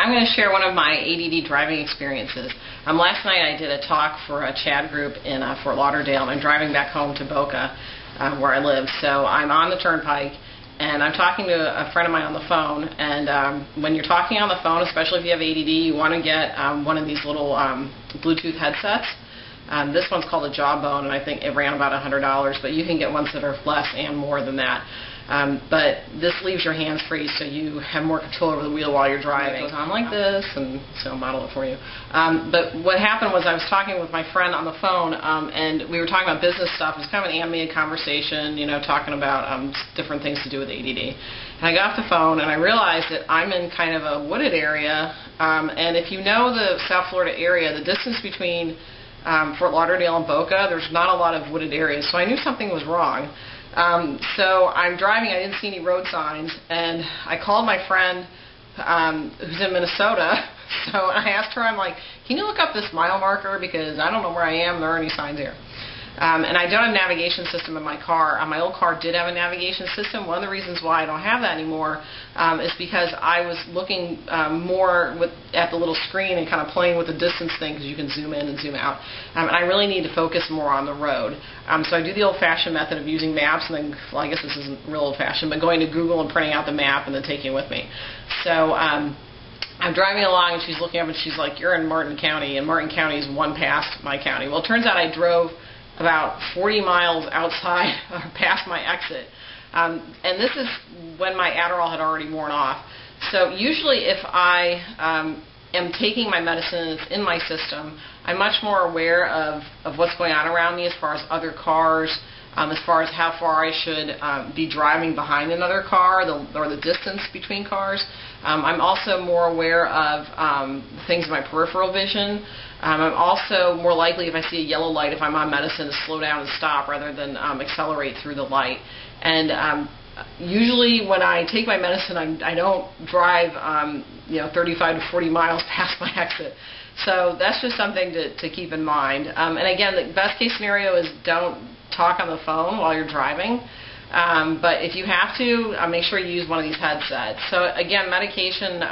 I'm going to share one of my ADD driving experiences. Last night I did a talk for a CHAD group in Fort Lauderdale, and I'm driving back home to Boca, where I live. So I'm on the turnpike, and I'm talking to a friend of mine on the phone. And when you're talking on the phone, especially if you have ADD, you want to get one of these little Bluetooth headsets. This one's called a Jawbone, and I think it ran about $100, but you can get ones that are less and more than that. But this leaves your hands free, so you have more control over the wheel while you're driving. It goes on like this, and so I'll model it for you. But what happened was I was talking with my friend on the phone, and we were talking about business stuff. It was kind of an animated conversation, you know, talking about different things to do with ADD. And I got off the phone, and I realized that I'm in kind of a wooded area, and if you know the South Florida area, the distance between Fort Lauderdale and Boca, there's not a lot of wooded areas, so I knew something was wrong. So I'm driving, I didn't see any road signs, and I called my friend who's in Minnesota, so I asked her, I'm like, can you look up this mile marker, because I don't know where I am, there aren't any signs here. And I don't have a navigation system in my car. My old car did have a navigation system. One of the reasons why I don't have that anymore is because I was looking more at the little screen and kind of playing with the distance thing, because you can zoom in and zoom out. And I really need to focus more on the road. So I do the old-fashioned method of using maps, and then, well, I guess this isn't real old-fashioned, but going to Google and printing out the map and then taking it with me. So I'm driving along, and she's looking up, and she's like, you're in Martin County, and Martin County is one past my county. Well, it turns out I drove about 40 miles outside, past my exit. And this is when my Adderall had already worn off. So usually if I am taking my medicine, it's in my system, I'm much more aware of what's going on around me as far as other cars, as far as how far I should be driving behind another car, or the distance between cars. I'm also more aware of things in my peripheral vision. I'm also more likely, if I see a yellow light, if I'm on medicine, to slow down and stop rather than accelerate through the light. And usually when I take my medicine, I don't drive 35 to 40 miles past my exit. So that's just something to keep in mind. And again, the best case scenario is don't talk on the phone while you're driving. But if you have to, make sure you use one of these headsets. So again, medication,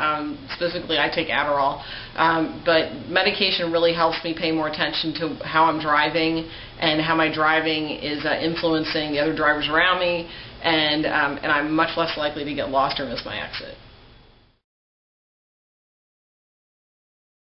specifically I take Adderall, but medication really helps me pay more attention to how I'm driving and how my driving is influencing the other drivers around me, and I'm much less likely to get lost or miss my exit.